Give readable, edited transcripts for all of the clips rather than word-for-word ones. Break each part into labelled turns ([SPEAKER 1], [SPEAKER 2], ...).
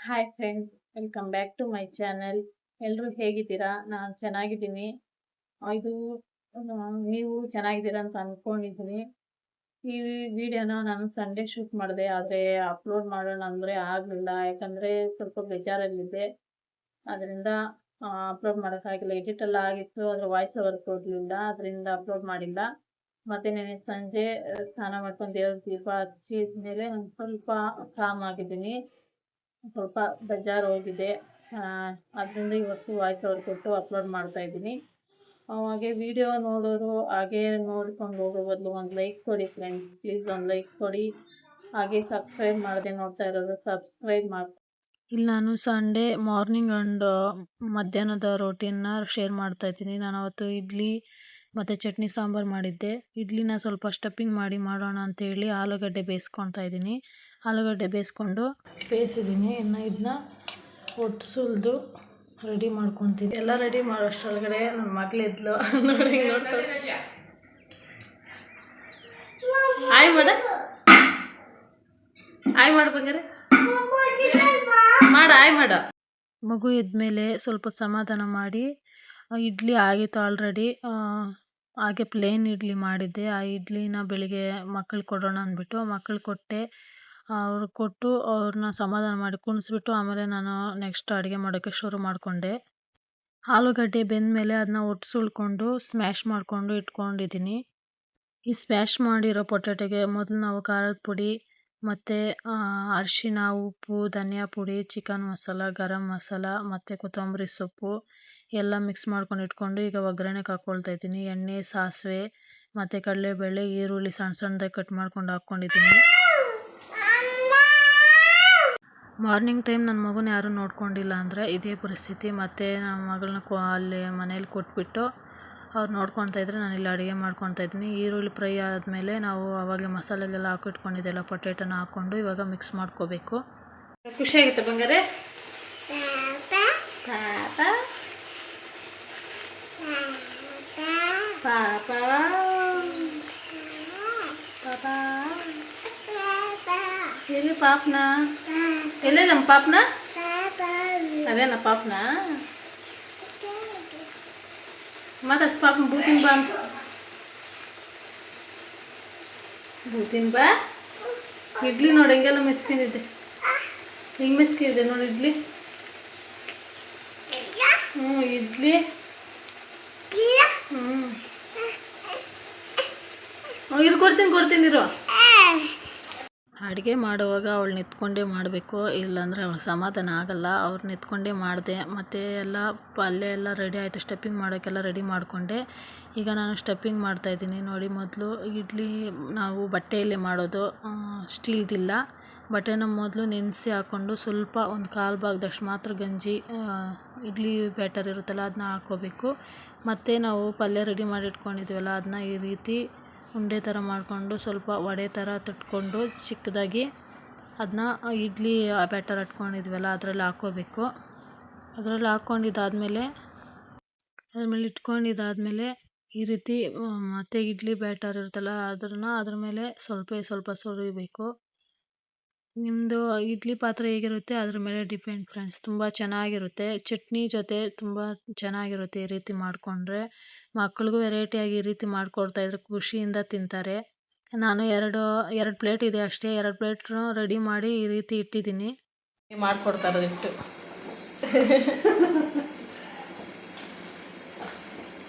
[SPEAKER 1] Hi friends, welcome back to my channel. ಎಲ್ಲರೂ ಹೇಗಿದ್ದೀರಾ? ನಾನು ಚೆನ್ನಾಗಿದ್ದೀನಿ. ಇದು ನೀವು ಚೆನ್ನಾಗಿದ್ದೀರಾ ಅಂತ ಅಂದ್ಕೊಂಡಿದ್ದೀನಿ. ಈ ವಿಡಿಯೋನ ನಾನು ಸಂಡೇ ಶೂಟ್ ಮಾಡಿದೆ, ಆದರೆ ಅಪ್ಲೋಡ್ ಮಾಡೋಣ ಅಂದರೆ ಆಗಲಿಲ್ಲ. ಯಾಕಂದರೆ ಸ್ವಲ್ಪ ಬೇಜಾರಲ್ಲಿದ್ದೆ. ಅದರಿಂದ ಅಪ್ಲೋಡ್ ಮಾಡೋಕ್ಕಾಗಿಲ್ಲ. ಎಡಿಟೆಲ್ಲ ಆಗಿತ್ತು, ಆದರೆ ವಾಯ್ಸ್ ಓವರ್ ಕೊಡಲಿಲ್ಲ. ಅದರಿಂದ ಅಪ್ಲೋಡ್ ಮಾಡಿಲ್ಲ. ಮತ್ತು ನೆನ್ನೆ ಸಂಜೆ ಸ್ನಾನ ಮಾಡ್ಕೊಂಡು ದೇವ್ರ ದೀಪ ಹಚ್ಚಿದ ಮೇಲೆ ಒಂದು ಸ್ವಲ್ಪ ಕಾಮ್ ಆಗಿದ್ದೀನಿ. ಸ್ವಲ್ಪ ಬೇಜಾರು ಹೋಗಿದೆ. ಅದರಿಂದ ಇವತ್ತು ವಾಯ್ಸ್ ಓವರ್ ಕೊಟ್ಟು ಅಪ್ಲೋಡ್ ಮಾಡ್ತಾ ಇದ್ದೀನಿ. ಹಾಗೆ ವಿಡಿಯೋ ನೋಡೋರು ಹಾಗೆ ನೋಡ್ಕೊಂಡು ಹೋಗೋ ಬದಲು ಒಂದು ಲೈಕ್ ಕೊಡಿ ಫ್ರೆಂಡ್ಸ್, ಪ್ಲೀಸ್ ಒಂದು ಲೈಕ್ ಕೊಡಿ. ಹಾಗೆ ಸಬ್ಸ್ಕ್ರೈಬ್ ಮಾಡದೆ ನೋಡ್ತಾ ಇರೋರು ಸಬ್ಸ್ಕ್ರೈಬ್ ಮಾಡಿ. ಇಲ್ಲಿ ನಾನು ಸಂಡೇ ಮಾರ್ನಿಂಗ್ ಆ್ಯಂಡ್ ಮಧ್ಯಾಹ್ನದ ರೋಟೀನ್ನ ಶೇರ್ ಮಾಡ್ತಾ ಇದ್ದೀನಿ. ನಾನು ಅವತ್ತು ಇಡ್ಲಿ ಮತ್ತು ಚಟ್ನಿ ಸಾಂಬಾರು ಮಾಡಿದ್ದೆ. ಇಡ್ಲಿನ ಸ್ವಲ್ಪ ಸ್ಟಫಿಂಗ್ ಮಾಡೋಣ ಅಂತೇಳಿ ಆಲೂಗಡ್ಡೆ ಬೇಯಿಸ್ಕೊತಾ ಇದ್ದೀನಿ. ಆಲೂಗಡ್ಡೆ ಬೇಯಿಸಿದ್ದೀನಿ. ಇನ್ನು ಇದನ್ನ ಒಟ್ಟು ಸುಲಿದು ರೆಡಿ ಮಾಡ್ಕೊತೀನಿ. ಎಲ್ಲ ರೆಡಿ ಮಾಡೋಷ್ಟರೊಳಗಡೆ ನನ್ನ ಮಗಳು ಎದ್ಲು. ನೋಡಿ ನೋಡ್ತಾರೆ. ಆಯ್ ಮಾಡು ಬಂಗಾರೆ, ಆಯ್ ಮಾಡ. ಮಗು ಎದ್ಮೇಲೆ ಸ್ವಲ್ಪ ಸಮಾಧಾನ ಮಾಡಿ, ಇಡ್ಲಿ ಆಗಿತ್ತು ಆಲ್ರೆಡಿ. ಹಾಗೆ ಪ್ಲೇನ್ ಇಡ್ಲಿ ಮಾಡಿದ್ದೆ. ಆ ಇಡ್ಲಿನ ಬೆಳಿಗ್ಗೆ ಮಕ್ಕಳಿಗೆ ಕೊಡೋಣ ಅಂದ್ಬಿಟ್ಟು ಮಕ್ಕಳಿಗೆ ಕೊಟ್ಟೆ. ಕೊಟ್ಟು ಅವ್ರನ್ನ ಸಮಾಧಾನ ಮಾಡಿ ಕುಣಿಸ್ಬಿಟ್ಟು ಆಮೇಲೆ ನಾನು ನೆಕ್ಸ್ಟ್ ಅಡುಗೆ ಮಾಡೋಕ್ಕೆ ಶುರು ಮಾಡಿಕೊಂಡೆ. ಆಲೂಗಡ್ಡೆ ಬೆಂದಮೇಲೆ ಅದನ್ನ ಒಟ್ಟು ಸುಳ್ಕೊಂಡು ಸ್ಮ್ಯಾಶ್ ಮಾಡಿಕೊಂಡು ಇಟ್ಕೊಂಡಿದ್ದೀನಿ. ಈ ಸ್ಮ್ಯಾಶ್ ಮಾಡಿರೋ ಪೊಟ್ಯಾಟೋಗೆ ಮೊದಲು ನಾವು ಖಾರದ ಪುಡಿ ಮತ್ತು ಅರಿಶಿನ, ಉಪ್ಪು, ಧನಿಯಾ ಪುಡಿ, ಚಿಕನ್ ಮಸಾಲ, ಗರಂ ಮಸಾಲ ಮತ್ತು ಕೊತ್ತಂಬರಿ ಸೊಪ್ಪು ಎಲ್ಲ ಮಿಕ್ಸ್ ಮಾಡ್ಕೊಂಡು ಇಟ್ಕೊಂಡು ಈಗ ಒಗ್ಗರಣೆಗೆ ಹಾಕ್ಕೊಳ್ತಾ ಇದ್ದೀನಿ. ಎಣ್ಣೆ, ಸಾಸಿವೆ ಮತ್ತು ಕಡಲೆಬೇಳೆ, ಈರುಳ್ಳಿ ಸಣ್ಣ ಸಣ್ಣದಾಗಿ ಕಟ್ ಮಾಡ್ಕೊಂಡು ಹಾಕ್ಕೊಂಡಿದ್ದೀನಿ. ಮಾರ್ನಿಂಗ್ ಟೈಮ್ ನನ್ನ ಮಗುನ ಯಾರೂ ನೋಡ್ಕೊಂಡಿಲ್ಲ ಅಂದರೆ ಇದೇ ಪರಿಸ್ಥಿತಿ. ಮತ್ತು ನನ್ನ ಮಗಳನ್ನ ಅಲ್ಲಿ ಮನೇಲಿ ಕೊಟ್ಬಿಟ್ಟು ಅವ್ರು ನೋಡ್ಕೊತಾ ಇದ್ದರೆ ನಾನು ಇಲ್ಲಿ ಅಡುಗೆ ಮಾಡ್ಕೊತಾ ಇದ್ದೀನಿ. ಈರುಳ್ಳಿ ಫ್ರೈ ಆದಮೇಲೆ ನಾವು ಆವಾಗಲೇ ಮಸಾಲೆಗೆಲ್ಲ ಹಾಕಿಟ್ಕೊಂಡಿದ್ದೆಲ್ಲ ಪೊಟ್ಯಾಟೋನ ಹಾಕ್ಕೊಂಡು ಇವಾಗ ಮಿಕ್ಸ್ ಮಾಡ್ಕೋಬೇಕು. ಖುಷಿಯಾಗಿತ್ತು ಬಂಗಾರೆ? ಎಲ್ಲಿ ಪಾಪನ? ಎಲ್ಲೇ ನಮ್ಮ ಪಾಪನ? ಅದೇನ ಪಾಪನ? ಮಾತಾಡ್ಸ್ ಪಾಪನ. ಬೂತಿನ ಬಾ ಅಂತ. ಬೂತಿನ ಬಾ. ಇಡ್ಲಿ ನೋಡಿ ಹಿಂಗೆಲ್ಲ ಮೆಚ್ಕೊಂಡಿದ್ದೆ. ಹಿಂಗೆ ಮೆಚ್ಕಿದ್ದೆ ನೋಡಿ ಇಡ್ಲಿ. ಇಡ್ಲಿ. ಇದು ಕೊಡ್ತೀನಿ ಇರು. ಅಡುಗೆ ಮಾಡುವಾಗ ಅವಳು ನಿಂತ್ಕೊಂಡೇ ಮಾಡಬೇಕು, ಇಲ್ಲಾಂದರೆ ಅವಳು ಸಮಾಧಾನ ಆಗಲ್ಲ. ಅವ್ರು ನಿಂತ್ಕೊಂಡೇ ಮಾಡಿದೆ. ಮತ್ತು ಎಲ್ಲ ಪಲ್ಯ ಎಲ್ಲ ರೆಡಿ ಆಯಿತು. ಸ್ಟಫಿಂಗ್ ಮಾಡೋಕ್ಕೆಲ್ಲ ರೆಡಿ ಮಾಡಿಕೊಂಡೆ. ಈಗ ನಾನು ಸ್ಟಫಿಂಗ್ ಮಾಡ್ತಾಯಿದ್ದೀನಿ. ನೋಡಿ, ಮೊದಲು ಇಡ್ಲಿ ನಾವು ಬಟ್ಟೆಯಲ್ಲೇ ಮಾಡೋದು, ಸ್ಟೀಲ್ದಿಲ್ಲ. ಬಟ್ಟೆನ ಮೊದಲು ನೆನೆಸಿ ಹಾಕ್ಕೊಂಡು ಸ್ವಲ್ಪ ಒಂದು ಕಾಲು ಭಾಗದಷ್ಟು ಮಾತ್ರ ಗಂಜಿ ಇಡ್ಲಿ ಬ್ಯಾಟರ್ ಇರುತ್ತಲ್ಲ ಅದನ್ನ ಹಾಕ್ಕೋಬೇಕು. ಮತ್ತು ನಾವು ಪಲ್ಯ ರೆಡಿ ಮಾಡಿ ಇಟ್ಕೊಂಡಿದ್ವಲ್ಲ ಅದನ್ನ ಈ ರೀತಿ ಉಂಡೆ ಥರ ಮಾಡಿಕೊಂಡು ಸ್ವಲ್ಪ ವಡೆ ಥರ ತಟ್ಕೊಂಡು ಚಿಕ್ಕದಾಗಿ ಅದನ್ನ ಇಡ್ಲಿ ಬ್ಯಾಟರ್ ಇಟ್ಕೊಂಡಿದ್ವಲ್ಲ ಅದರಲ್ಲಿ ಹಾಕ್ಕೋಬೇಕು. ಅದರಲ್ಲಿ ಹಾಕ್ಕೊಂಡಿದ್ದಾದಮೇಲೆ ಇಟ್ಕೊಂಡಿದ್ದಾದಮೇಲೆ ಈ ರೀತಿ ಮತ್ತು ಇಡ್ಲಿ ಬ್ಯಾಟರ್ ಇರುತ್ತಲ್ಲ ಅದ್ರ ಮೇಲೆ ಸ್ವಲ್ಪ ಸುರಿಬೇಕು. ನಿಮ್ಮದು ಇಡ್ಲಿ ಪಾತ್ರೆ ಹೇಗಿರುತ್ತೆ ಅದ್ರ ಮೇಲೆ ಡಿಪೆಂಡ್ ಫ್ರೆಂಡ್ಸ್. ತುಂಬ ಚೆನ್ನಾಗಿರುತ್ತೆ. ಚಟ್ನಿ ಜೊತೆ ತುಂಬ ಚೆನ್ನಾಗಿರುತ್ತೆ ಈ ರೀತಿ ಮಾಡಿಕೊಂಡ್ರೆ. ಮಕ್ಳಿಗೂ ವೆರೈಟಿಯಾಗಿ ಈ ರೀತಿ ಮಾಡಿಕೊಡ್ತಾಯಿದ್ರೆ ಖುಷಿಯಿಂದ ತಿಂತಾರೆ. ನಾನು ಎರಡು ಪ್ಲೇಟ್ ಇದೆ ಅಷ್ಟೇ. 2 ಪ್ಲೇಟ್ ರೆಡಿ ಮಾಡಿ ಈ ರೀತಿ ಇಟ್ಟಿದ್ದೀನಿ. ಮಾಡಿಕೊಡ್ತಾರೆ ಇಟ್ಟು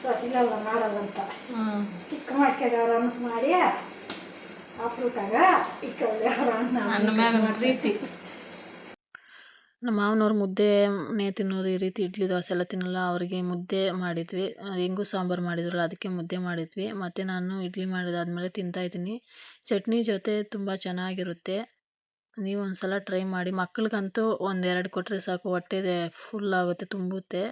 [SPEAKER 2] ಸಸಿಗೆಲ್ಲ ಮಾಡಲ್ಲಂತ ಚಿಕ್ಕ ಮಕ್ಕಳ ಮಾಡಿ ಅಪ್ರೂಟಾಗ
[SPEAKER 1] ಅನ್ನ ಮ್ಯಾಗ ರೀತಿ. ನಮ್ಮ ಮಾವನವ್ರು ಮುದ್ದೆನೇ ತಿನ್ನೋದು, ಈ ರೀತಿ ಇಡ್ಲಿ ದೋಸೆ ಎಲ್ಲ ತಿನ್ನಲ್ಲ. ಅವರಿಗೆ ಮುದ್ದೆ ಮಾಡಿದ್ವಿ. ಹೆಂಗೂ ಸಾಂಬಾರು ಮಾಡಿದ್ರಲ್ಲ ಅದಕ್ಕೆ ಮುದ್ದೆ ಮಾಡಿದ್ವಿ. ಮತ್ತು ನಾನು ಇಡ್ಲಿ ಮಾಡಿದಾದ್ಮೇಲೆ ತಿಂತಾಯಿದ್ದೀನಿ. ಚಟ್ನಿ ಜೊತೆ ತುಂಬ ಚೆನ್ನಾಗಿರುತ್ತೆ. ನೀವು ಒಂದು ಸಲ ಟ್ರೈ ಮಾಡಿ. ಮಕ್ಳಿಗಂತೂ 1-2 ಕೊಟ್ಟರೆ ಸಾಕು, ಹೊಟ್ಟೆ ಫುಲ್ ಆಗುತ್ತೆ, ತುಂಬುತ್ತೆ.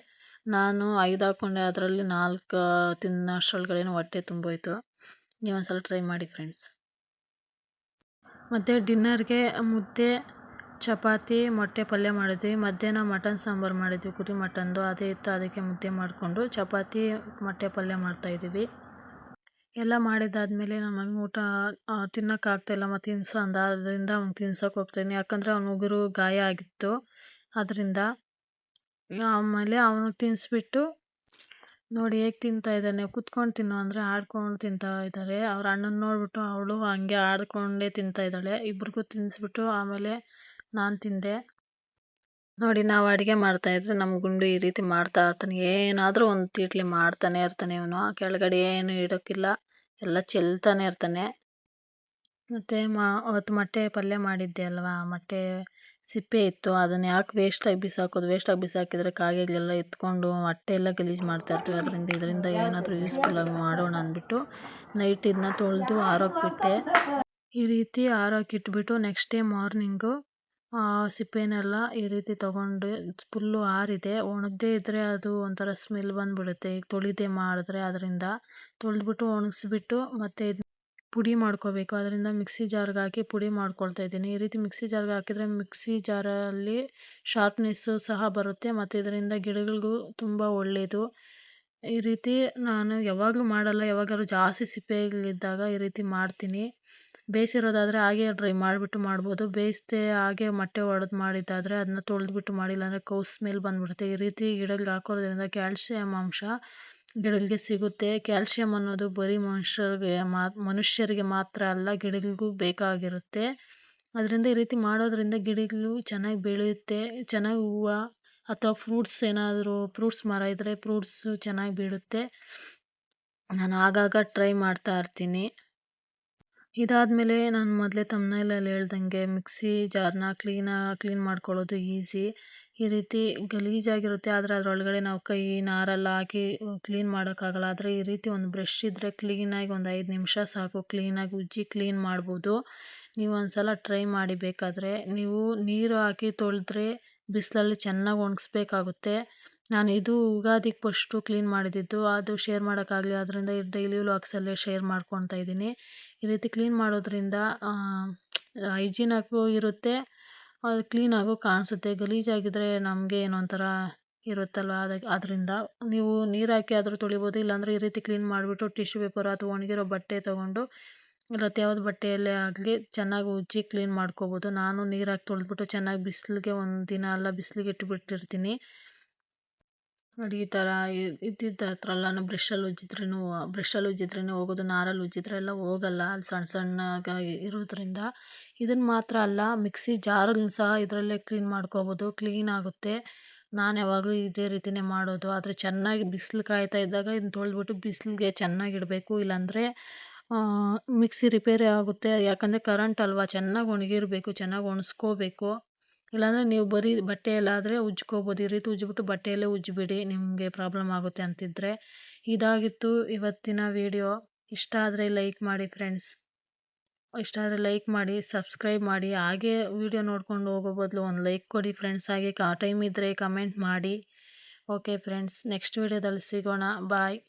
[SPEAKER 1] ನಾನು 5 ಹಾಕ್ಕೊಂಡೆ, ಅದರಲ್ಲಿ 4 ತಿನ್ನೋಷ್ಟರೊಳಗಡೆ ಹೊಟ್ಟೆ ತುಂಬೋಯ್ತು. ನೀವು ಒಂದು ಸಲ ಟ್ರೈ ಮಾಡಿ ಫ್ರೆಂಡ್ಸ್. ಮತ್ತು ಡಿನ್ನರ್ಗೆ ಮುದ್ದೆ, ಚಪಾತಿ, ಮೊಟ್ಟೆ ಪಲ್ಯ ಮಾಡಿದ್ವಿ. ಮಧ್ಯಾಹ್ನ ಮಟನ್ ಸಾಂಬಾರು ಮಾಡಿದ್ವಿ, ಕುರಿ ಮಟನ್ದು. ಅದೇ ಇತ್ತು, ಅದಕ್ಕೆ ಮುದ್ದೆ ಮಾಡಿಕೊಂಡು ಚಪಾತಿ ಮೊಟ್ಟೆ ಪಲ್ಯ ಮಾಡ್ತಾಯಿದ್ದೀವಿ. ಎಲ್ಲ ಮಾಡಿದ್ದಾದ್ಮೇಲೆ ನಮ್ಮ ಮಗನ ಊಟ ತಿನ್ನೋಕ್ಕಾಗ್ತಾಯಿಲ್ಲ ಮತ್ತು ತಿನ್ನಿಸು ಅಂದ. ಅದರಿಂದ ಅವ್ನಿಗೆ ತಿನ್ಸೋಕೆ ಹೋಗ್ತಾಯಿದ್ದೀನಿ, ಯಾಕಂದರೆ ಅವ್ನ ಉಗುರು ಗಾಯ ಆಗಿತ್ತು. ಅದರಿಂದ ಆಮೇಲೆ ಅವನಿಗೆ ತಿನ್ನಿಸ್ಬಿಟ್ಟು ನೋಡಿ ಹೇಗೆ ತಿಂತಾ ಇದ್ದಾನೆ. ಕುತ್ಕೊಂಡು ತಿನ್ನು ಅಂದರೆ ಆಡ್ಕೊಂಡು ತಿಂತಾ ಇದ್ದಾರೆ. ಅವ್ರ ಅಣ್ಣನ ನೋಡಿಬಿಟ್ಟು ಅವಳು ಹಂಗೆ ಆಡ್ಕೊಂಡೇ ತಿಂತಾ ಇದ್ದಾಳೆ. ಇಬ್ರಿಗೂ ತಿನ್ನಿಸ್ಬಿಟ್ಟು ಆಮೇಲೆ ನಾನು ತಿಂದೆ. ನೋಡಿ ನಾವು ಅಡುಗೆ ಮಾಡ್ತಾಯಿದ್ರೆ ನಮ್ಮ ಗುಂಡು ಈ ರೀತಿ ಮಾಡ್ತಾ ಇರ್ತಾನೆ. ಏನಾದರೂ ಒಂದು ತೀಟ್ಲೆ ಮಾಡ್ತಾನೆ ಇರ್ತಾನೆ ಇವನು. ಕೆಳಗಡೆ ಏನು ಇಡೋಕ್ಕಿಲ್ಲ, ಎಲ್ಲ ಚೆಲ್ತಾನೆ ಇರ್ತಾನೆ. ಮತ್ತು ಅವತ್ತು ಮೊಟ್ಟೆ ಪಲ್ಯ ಮಾಡಿದ್ದೆ ಅಲ್ವಾ, ಮೊಟ್ಟೆ ಸಿಪ್ಪೆ ಇತ್ತು, ಅದನ್ನು ಯಾಕೆ ವೇಸ್ಟಾಗಿ ಬಿಸಾಕೋದು. ವೇಸ್ಟಾಗಿ ಬಿಸಾಕಿದರೆ ಕಾಗೆಗಳೆಲ್ಲ ಎತ್ಕೊಂಡು ಹೊಟ್ಟೆ ಎಲ್ಲ ಗಲೀಜು ಮಾಡ್ತಾಯಿರ್ತೀವಿ. ಇದರಿಂದ ಏನಾದರೂ ಯೂಸ್ಫುಲ್ಲಾಗಿ ಮಾಡೋಣ ಅಂದ್ಬಿಟ್ಟು ನೈಟ್ ಇದನ್ನ ತೊಳೆದು ಆರೋಗ್ಬಿಟ್ಟೆ. ಈ ರೀತಿ ಆರೋಗ್ಗಿಟ್ಬಿಟ್ಟು ನೆಕ್ಸ್ಟ್ ಡೇ ಮಾರ್ನಿಂಗು ಸಿಪ್ಪೆನೆಲ್ಲ ಈ ರೀತಿ ತೊಗೊಂಡು ಫುಲ್ಲು ಆರಿದೆ. ಒಣಗದೇ ಇದ್ದರೆ ಅದು ಒಂಥರ ಸ್ಮೆಲ್ ಬಂದುಬಿಡುತ್ತೆ. ಈಗ ತೊಳಿದೆ ಮಾಡಿದ್ರೆ ಅದರಿಂದ ತೊಳೆದ್ಬಿಟ್ಟು ಒಣಗಿಸ್ಬಿಟ್ಟು ಮತ್ತು ಪುಡಿ ಮಾಡ್ಕೋಬೇಕು. ಅದರಿಂದ ಮಿಕ್ಸಿ ಜಾರ್ಗೆ ಹಾಕಿ ಪುಡಿ ಮಾಡ್ಕೊಳ್ತಾ ಇದ್ದೀನಿ. ಈ ರೀತಿ ಮಿಕ್ಸಿ ಜಾರ್ಗೆ ಹಾಕಿದರೆ ಮಿಕ್ಸಿ ಜಾರಲ್ಲಿ ಶಾರ್ಪ್ನೆಸ್ಸು ಸಹ ಬರುತ್ತೆ ಮತ್ತು ಇದರಿಂದ ಗಿಡಗಳಿಗೂ ತುಂಬ ಒಳ್ಳೆಯದು. ಈ ರೀತಿ ನಾನು ಯಾವಾಗಲೂ ಮಾಡಲ್ಲ, ಯಾವಾಗಾದ್ರೂ ಜಾಸ್ತಿ ಸಿಪ್ಪೆಗಳಿದ್ದಾಗ ಈ ರೀತಿ ಮಾಡ್ತೀನಿ. ಬೇಯಿಸಿರೋದಾದರೆ ಹಾಗೆ ಡ್ರೈ ಮಾಡಿಬಿಟ್ಟು ಮಾಡ್ಬೋದು. ಬೇಯಿಸದೆ ಹಾಗೆ ಮೊಟ್ಟೆ ಒಡೆದು ಮಾಡಿದ್ದಾದರೆ ಅದನ್ನ ತೊಳೆದ್ಬಿಟ್ಟು ಮಾಡಿಲ್ಲ ಅಂದರೆ ಕೌ ಸ್ಮೆಲ್ ಬಂದುಬಿಡುತ್ತೆ. ಈ ರೀತಿ ಗಿಡಗಳಿಗೆ ಹಾಕೋದ್ರಿಂದ ಕ್ಯಾಲ್ಶಿಯಂ ಅಂಶ ಗಿಡಗಳಿಗೆ ಸಿಗುತ್ತೆ. ಕ್ಯಾಲ್ಶಿಯಂ ಅನ್ನೋದು ಬರೀ ಮನುಷ್ಯರಿಗೆ ಮಾತ್ರ ಅಲ್ಲ, ಗಿಡಗಳಿಗೂ ಬೇಕಾಗಿರುತ್ತೆ. ಅದರಿಂದ ಈ ರೀತಿ ಮಾಡೋದ್ರಿಂದ ಗಿಡಗಳು ಚೆನ್ನಾಗಿ ಬೆಳೆಯುತ್ತೆ, ಚೆನ್ನಾಗಿ ಹೂವು ಅಥವಾ ಫ್ರೂಟ್ಸ್ ಮರ ಇದ್ದರೆ ಫ್ರೂಟ್ಸು ಚೆನ್ನಾಗಿ ಬೀಳುತ್ತೆ. ನಾನು ಆಗಾಗ ಟ್ರೈ ಮಾಡ್ತಾ ಇರ್ತೀನಿ. ಇದಾದಮೇಲೆ ನಾನು ಮೊದಲೇ ತಮ್ನೈಲಲ್ಲಿ ಹೇಳ್ದಂಗೆ ಮಿಕ್ಸಿ ಜಾರ್ನ ಕ್ಲೀನ್ ಮಾಡ್ಕೊಳ್ಳೋದು ಈಸಿ. ಈ ರೀತಿ ಗಲೀಜಾಗಿರುತ್ತೆ, ಆದರೆ ಅದರೊಳಗಡೆ ನಾವು ಕೈ ನಾರೆಲ್ಲ ಹಾಕಿ ಕ್ಲೀನ್ ಮಾಡೋಕ್ಕಾಗಲ್ಲ. ಆದರೆ ಈ ರೀತಿ ಒಂದು ಬ್ರಷ್ ಇದ್ದರೆ ಕ್ಲೀನಾಗಿ ಒಂದು 5 ನಿಮಿಷ ಸಾಕು, ಕ್ಲೀನಾಗಿ ಉಜ್ಜಿ ಕ್ಲೀನ್ ಮಾಡ್ಬೋದು. ನೀವು ಒಂದ್ಸಲ ಟ್ರೈ ಮಾಡಿ. ಬೇಕಾದರೆ ನೀವು ನೀರು ಹಾಕಿ ತೊಳೆದ್ರೆ ಬಿಸಿಲಲ್ಲಿ ಚೆನ್ನಾಗಿ ಒಣಗಿಸ್ಬೇಕಾಗುತ್ತೆ. ನಾನು ಇದು ಯುಗಾದಿಗೆ ಫಸ್ಟು ಕ್ಲೀನ್ ಮಾಡಿದ್ದು, ಅದು ಶೇರ್ ಮಾಡೋಕ್ಕಾಗಲಿ, ಅದರಿಂದ ಡೈಲಿ ವ್ಲಾಗ್ಸಲ್ಲೇ ಶೇರ್ ಮಾಡ್ಕೊತಾ ಇದ್ದೀನಿ. ಈ ರೀತಿ ಕ್ಲೀನ್ ಮಾಡೋದ್ರಿಂದ ಹೈಜೀನಾಗೂ ಇರುತ್ತೆ, ಕ್ಲೀನಾಗೂ ಕಾಣಿಸುತ್ತೆ. ಗಲೀಜಾಗಿದ್ದರೆ ನಮಗೆ ಏನೋ ಒಂಥರ ಇರುತ್ತಲ್ವ, ಅದರಿಂದ ನೀವು ನೀರು ಹಾಕಿ ಆದರೂ ತೊಳಿಬೋದು. ಇಲ್ಲಾಂದರೆ ಈ ರೀತಿ ಕ್ಲೀನ್ ಮಾಡಿಬಿಟ್ಟು ಟಿಶ್ಯೂ ಪೇಪರ್ ಅಥವಾ ಒಣಗಿರೋ ಬಟ್ಟೆ ತೊಗೊಂಡು ಇಲ್ಲ ಯಾವ್ದು ಬಟ್ಟೆಯಲ್ಲೇ ಆಗಲಿ ಚೆನ್ನಾಗಿ ಉಜ್ಜಿ ಕ್ಲೀನ್ ಮಾಡ್ಕೋಬೋದು. ನಾನು ನೀರು ಹಾಕಿ ತೊಳೆದ್ಬಿಟ್ಟು ಚೆನ್ನಾಗಿ ಬಿಸಿಲಿಗೆ ಒಂದು ದಿನ ಎಲ್ಲ ಬಿಸಿಲಿಗೆ ಇಟ್ಟುಬಿಟ್ಟಿರ್ತೀನಿ. ನೋಡಿ ಈ ಥರ ಇದ್ದಿದ್ದ ಹತ್ರ ಎಲ್ಲನೂ ಬ್ರಷಲ್ಲಿ ಉಜ್ಜಿದ್ರೇ ಹೋಗೋದು, ನಾರಲ್ಲಿ ಉಜ್ಜಿದ್ರೆ ಎಲ್ಲ ಹೋಗಲ್ಲ, ಅಲ್ಲಿ ಸಣ್ಣ ಸಣ್ಣಗಾಗಿ ಇರೋದ್ರಿಂದ. ಇದನ್ನು ಮಾತ್ರ ಅಲ್ಲ, ಮಿಕ್ಸಿ ಜಾರನ್ನು ಸಹ ಇದರಲ್ಲೇ ಕ್ಲೀನ್ ಮಾಡ್ಕೋಬೋದು, ಕ್ಲೀನ್ ಆಗುತ್ತೆ. ನಾನು ಯಾವಾಗಲೂ ಇದೇ ರೀತಿಯೇ ಮಾಡೋದು. ಆದರೆ ಚೆನ್ನಾಗಿ ಬಿಸಿಲು ಕಾಯ್ತಾ ಇದ್ದಾಗ ಇದನ್ನ ತೊಳೆದ್ಬಿಟ್ಟು ಬಿಸಿಲಿಗೆ ಚೆನ್ನಾಗಿ ಇಡಬೇಕು, ಇಲ್ಲಾಂದರೆ ಮಿಕ್ಸಿ ರಿಪೇರಿ ಆಗುತ್ತೆ. ಯಾಕಂದರೆ ಕರೆಂಟ್ ಅಲ್ವಾ, ಚೆನ್ನಾಗಿ ಒಣಗಿರಬೇಕು, ಚೆನ್ನಾಗಿ ಒಣಗಿಸ್ಕೋಬೇಕು. ಇಲ್ಲಾಂದರೆ ನೀವು ಬರೀ ಬಟ್ಟೆಯಲ್ಲಾದರೆ ಉಜ್ಕೋಬೋದು. ಈ ರೀತಿ ಉಜ್ಜಿಬಿಟ್ಟು ಬಟ್ಟೆಯಲ್ಲೇ ಉಜ್ಜಿಬಿಡಿ, ನಿಮಗೆ ಪ್ರಾಬ್ಲಮ್ ಆಗುತ್ತೆ ಅಂತಿದ್ದರೆ. ಇದಾಗಿತ್ತು ಇವತ್ತಿನ ವಿಡಿಯೋ. ಇಷ್ಟ ಆದರೆ ಲೈಕ್ ಮಾಡಿ ಫ್ರೆಂಡ್ಸ್, ಇಷ್ಟ ಆದರೆ ಲೈಕ್ ಮಾಡಿ, ಸಬ್ಸ್ಕ್ರೈಬ್ ಮಾಡಿ. ಹಾಗೆ ವಿಡಿಯೋ ನೋಡ್ಕೊಂಡು ಹೋಗೋ ಬದಲು ಒಂದು ಲೈಕ್ ಕೊಡಿ ಫ್ರೆಂಡ್ಸ್. ಹಾಗೆ ಟೈಮ್ ಇದ್ದರೆ ಕಮೆಂಟ್ ಮಾಡಿ. ಓಕೆ ಫ್ರೆಂಡ್ಸ್, ನೆಕ್ಸ್ಟ್ ವಿಡಿಯೋದಲ್ಲಿ ಸಿಗೋಣ. ಬಾಯ್.